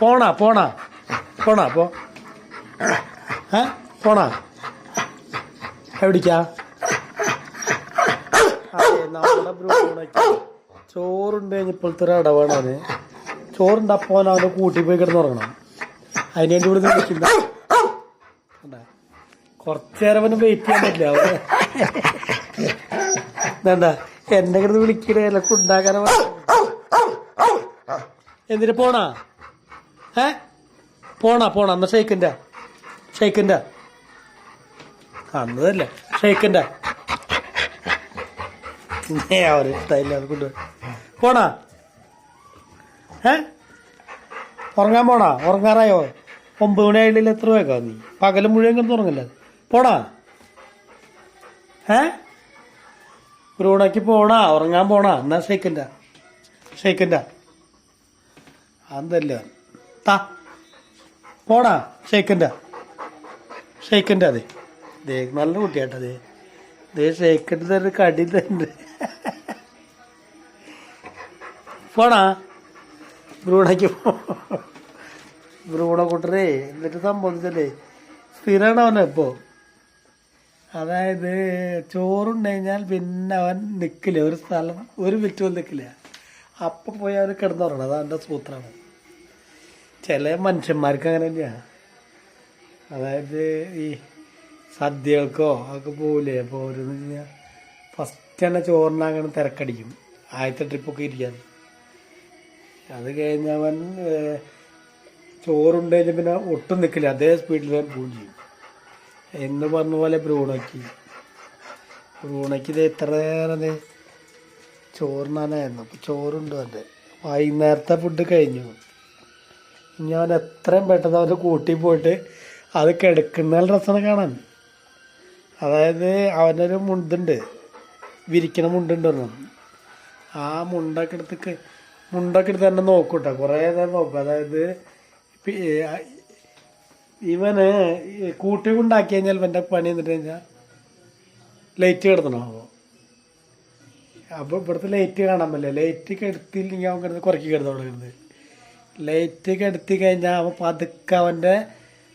പോണാ പോണാ പോണാ പോ. പോണാ എവിടിക്കാ? അതെ, നമ്മുടെ ബ്രൂണയ്ക്ക് ചോറുണ്ട് കഴിഞ്ഞപ്പോഴത്തെ ഒരു അടവാണ് അത്. ചോറുണ്ടപ്പോൾ അവനെ കൂട്ടി പോയി കിടന്നുറങ്ങണം. അതിനുവേണ്ടി ഇവിടെ വിളിക്കുന്ന കുറച്ചു നേരം അവന് വെയിറ്റ് ചെയ്യാൻ പറ്റില്ല. എന്താ എന്നെ കിടന്ന് വിളിക്കണ എല്ലാം ഉണ്ടാക്കാനോ? എന്തിനാ പോണാ? പോണാ എന്നാ ഷെയ്ക്കിൻ്റെ അന്നതല്ലേ ഷെയ്ക്കിൻ്റെ അവര് ഇഷ്ടമില്ല. അത് കൊണ്ടുപോയി പോണാ. ഉറങ്ങാൻ പോണാ? ഉറങ്ങാറായോ? 9 മണിയായിട്ടില്ല. എത്ര വേക്കാ നീ? പകല് മുഴുവൻ കിടന്ന് ഉറങ്ങില്ല. പോണാ. ബ്രൂണയ്ക്ക് പോണാ? ഉറങ്ങാൻ പോണാ? എന്നാ ഷെയ്ക്കിൻ്റെ അതല്ലേ താ പോണാ. ഷെയ്ക്കിൻ്റെ അതെ നല്ല കുട്ടിയാട്ടതേ. ഷെയ്ക്കിൻ്റെ തന്നെ കടി തന്നെ. പോണാ ബ്രൂണയ്ക്ക് ബ്രൂണ കൂട്ടരേ. എന്നിട്ട് സംഭവിച്ചല്ലേ സ്ഥിരമാണ് അവനെ ഇപ്പോൾ. അതായത് ചോറുണ്ട് കഴിഞ്ഞാൽ പിന്നെ അവൻ നിൽക്കില്ല ഒരു സ്ഥലം, ഒരു മിനിറ്റ് പോലും നിൽക്കില്ല. അപ്പം പോയി അവന് കിടന്നുറങ്ങണം. അതെൻ്റെ സൂത്രമാണ്. ചില മനുഷ്യന്മാർക്ക് അങ്ങനെ തന്നെയാണ്. അതായത് ഈ സദ്യകൾക്കോ ഒക്കെ പോകില്ലേ, അപ്പോൾ ഓരോന്ന് വെച്ച് കഴിഞ്ഞാൽ ഫസ്റ്റ് തന്നെ ചോറിനങ്ങനെ തിരക്കടിക്കും ആദ്യത്തെ ട്രിപ്പൊക്കെ ഇരിക്കാൻ. അത് കഴിഞ്ഞവൻ ചോറുണ്ട് കഴിഞ്ഞാൽ പിന്നെ ഒട്ടും നിൽക്കില്ല, അതേ സ്പീഡിൽ ഞാൻ പോവുകയും ചെയ്യും. എന്ന് പറഞ്ഞ പോലെ ബ്രൂണയ്ക്ക് ഇത് എത്ര നേരം ചോറിനാനായിരുന്നു. അപ്പോൾ ചോറുണ്ട് അവൻ്റെ. വൈകുന്നേരത്തെ ഫുഡ് കഴിഞ്ഞു. ഞാൻ എത്രയും പെട്ടെന്ന് അവൻ്റെ കൂട്ടി പോയിട്ട് അത് കിടക്കുന്ന രസമാണ് കാണാൻ. അതായത് അവനൊരു മുണ്ടുണ്ട്, വിരിക്കണ മുണ്ടുണ്ട് ഒരെണ്ണം. ആ മുണ്ടൊക്കെ എടുത്ത് തന്നെ നോക്കൂട്ടോ, കുറേ നേരം നോക്കും. അതായത് ഇവന് കൂട്ടി കൊണ്ടാക്കി കഴിഞ്ഞാൽ ഇവൻ്റെ പണി എന്നിട്ട് കഴിഞ്ഞാൽ ലൈറ്റ് കിടത്തണം. അപ്പോൾ ഇവിടുത്തെ ലൈറ്റ് കാണാൻ പറ്റില്ല. ലൈറ്റ് കെടുത്തില്ലെങ്കിൽ അവൻ കിടന്ന് കുറയ്ക്ക് കിടന്നു കൊടുക്കുന്നത്. ലൈറ്റ് കെടുത്തി കഴിഞ്ഞാൽ അവൻ പതുക്കെ അവൻ്റെ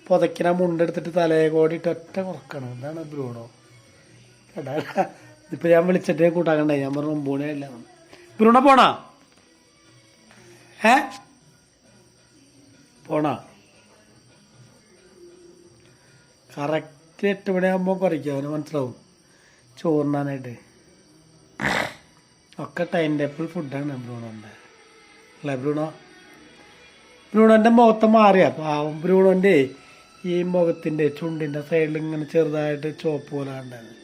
പുതയ്ക്കണ മുണ്ടെടുത്തിട്ട് തലയെ കൂടിയിട്ട് ഒറ്റ കുറക്കണം. എന്താണ് ബ്രൂണോ? കേട്ടാ ഇപ്പം ഞാൻ വിളിച്ചിട്ടേ കൂട്ടാക്കണ്ടേ. ഞാൻ പറഞ്ഞു 9 മണിയല്ല. ബ്രൂണോ പോണാ? പോണാ? കറക്റ്റ് 8 മണിയാകുമ്പോൾ കുറയ്ക്കും. അവന് മനസ്സിലാവും ചോറിനാനായിട്ട്. ഒക്കെ ടൈം ടേബിൾ ഫുഡാണ് ബ്രൂണോൻ്റെ അല്ലേ? ബ്രൂണോൻ്റെ മുഖത്ത് മാറിയാ പാവം. ബ്രൂണോൻ്റെ ഈ മുഖത്തിൻ്റെ ചുണ്ടിൻ്റെ സൈഡിൽ ഇങ്ങനെ ചെറുതായിട്ട് ചോപ്പ് പോലെ കണ്ടായിരുന്നു.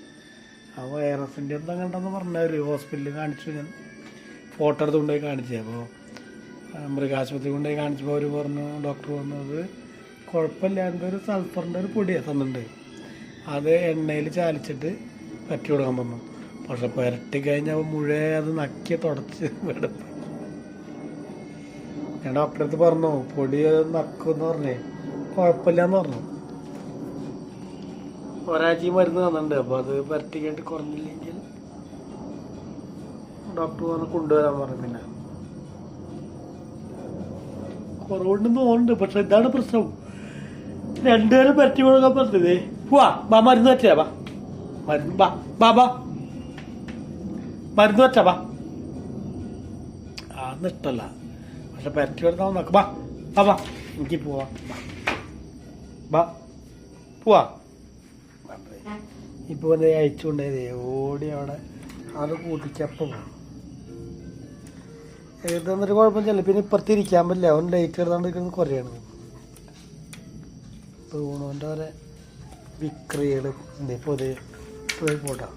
ആ വൈറസിൻ്റെ എന്താ കണ്ടെന്ന് പറഞ്ഞവർ ഹോസ്പിറ്റലിൽ കാണിച്ചു. ഞാൻ ഫോട്ടോ എടുത്ത് കൊണ്ടുപോയി കാണിച്ചേ. അപ്പോൾ മൃഗാശുപത്രി കൊണ്ടുപോയി കാണിച്ചപ്പോൾ അവർ പറഞ്ഞു, ഡോക്ടർ പറഞ്ഞത് കുഴപ്പമില്ല, എന്തൊരു സൾഫറിൻ്റെ ഒരു പൊടിയാണ് തന്നിട്ടുണ്ട്, അത് എണ്ണയിൽ ചാലിച്ചിട്ട് പറ്റി കൊടുക്കാൻ പറഞ്ഞു. പക്ഷെ പുരട്ടി കഴിഞ്ഞപ്പോൾ മുഴുവൻ അത് നക്കി തുടച്ച് വെടുപ്പ്. ഞാൻ ഡോക്ടറെ അടുത്ത് പറഞ്ഞു പൊടി നക്കുമെന്ന് പറഞ്ഞേ. കുഴപ്പമില്ലാന്ന് പറഞ്ഞു. ഒരാഴ്ച മരുന്ന് തന്നിട്ടുണ്ട്. അപ്പോൾ അത് പുരട്ടിക്കായിട്ട് കുറഞ്ഞില്ലെങ്കിൽ ഡോക്ടർ പറഞ്ഞ് കൊണ്ടുവരാൻ പറഞ്ഞു. പിന്നെ കുറവുണ്ടെന്ന് തോന്നുന്നുണ്ട്. പക്ഷെ ഇതാണ് പ്രശ്നം, 2 നേരം പുരട്ടി കൊടുക്കാൻ പറഞ്ഞത്. വാ മരുന്ന് വെച്ചാ വാ, മരുന്ന് ബാ മരുന്ന് വെച്ചാ വാ. അതൊന്നും ഇഷ്ടമല്ല. പക്ഷെ പുരട്ടി കൊടുത്താൽ നോക്ക്. ബാ എനിക്ക് പോവാ. ഇപ്പോൾ അയച്ചുകൊണ്ടേ ഓടി അവിടെ അത് കൂട്ടിക്കപ്പം എഴുതുന്നൊരു കുഴപ്പം ചെല്ല. പിന്നെ ഇപ്പുറത്ത് ഇരിക്കാൻ പറ്റില്ല, അവൻ ലൈറ്റ് എടുത്താണ്ട് കുറയാണ്. ബ്രൂണോൻ്റെ ഓരോ വിക്രികൾ എന്തേ പോയി പോട്ടാ.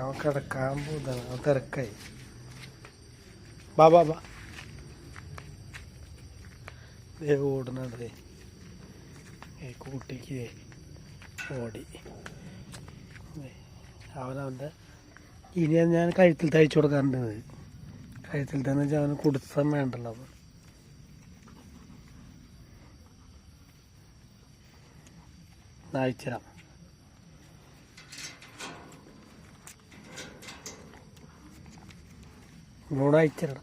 അവൻ കിടക്കാൻ പോകുന്നതാണ്, അവൻ തിരക്കായി. ബാ ഓടുന്നതേ കൂട്ടിക്ക് ഓടി. അവനവൻ്റെ ഇനി ഞാൻ കഴുത്തിൽ തയ്ച്ചു കൊടുക്കാറുണ്ട്. കഴുത്തിൽ തന്നെ വെച്ചാൽ അവന് കുടുത്തം വേണ്ടല്ലോ. അത് അയച്ചുതരാം. ബ്രൂണോ അയച്ചിടണം.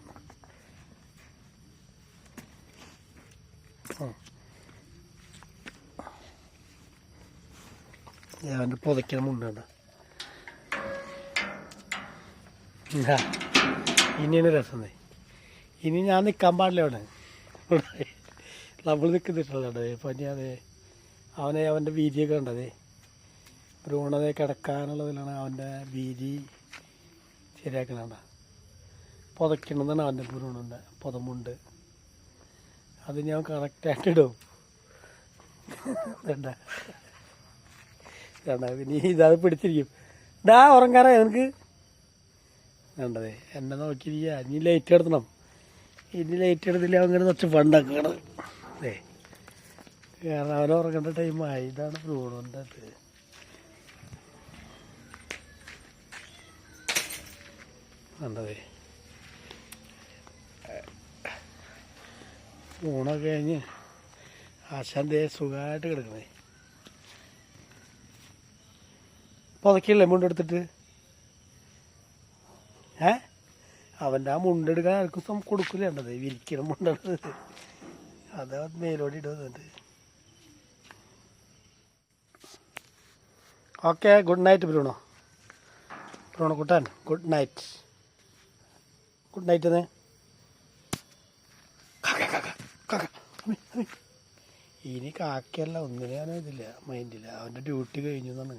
അവൻ്റെ പുതയ്ക്കണം മുണ്ടേണ്ട. ഇനിയാണ് രസം. ഇനി ഞാൻ നിൽക്കാൻ പാടില്ല അവിടെ. നമ്മൾ നിൽക്കുന്നിട്ടുള്ളത് പനി. അതെ അവൻ്റെ വീതിയൊക്കെ ഉണ്ടതേ. ബ്രൂണതെ കിടക്കാനുള്ളതിലാണ് അവൻ്റെ വീതി ശരിയാക്കണ. പുതയ്ക്കണമെന്നാണ് അവൻ്റെ ബ്രൂണൻ്റെ പുതമുണ്ട്. അത് ഞാൻ കറക്റ്റായിട്ട് ഇടും. വേണ്ട വേണ്ട പിന്നെ ഇതത് പിടിച്ചിരിക്കും. ഡാ ഉറങ്ങാറേ നിനക്ക് വേണ്ടതേ. എന്നെ നോക്കിയിരിക്കുക. ഇനി ലൈറ്റ് എടുത്തണം. ഇനി ലൈറ്റ് എടുത്തില്ല അങ്ങനെ കുറച്ച് ഫണ്ടാക്കണം. അതെ കാരണം അവൻ ഉറങ്ങേണ്ട ടൈമായി. ഇതാണ് ബ്രൂണോൻ്റെ അത്. വേണ്ടതേ ഊണൊക്കെ കഴിഞ്ഞ് ആശാൻ്റെ സുഖമായിട്ട് കിടക്കണേ. പുതക്കില്ലേ മുണ്ടെടുത്തിട്ട്? അവൻ്റെ ആ മുണ്ടെടുക്കാൻ ആർക്കും കൊടുക്കില്ല. ഉണ്ടത് വിരിക്കണം മുണ്ടത്. അത് മേലോടി ഇടുന്നുണ്ട്. Okay, good night Bruno. Bruno കുട്ടാൻ ഗുഡ് നൈറ്റ്. ഗുഡ് നൈറ്റ് എന്നേ. ഇനി കാക്കയല്ല ഒന്നിനും ഇതില്ല, മൈൻഡില്ല. അവൻ്റെ ഡ്യൂട്ടി കഴിഞ്ഞു എന്നാണ്.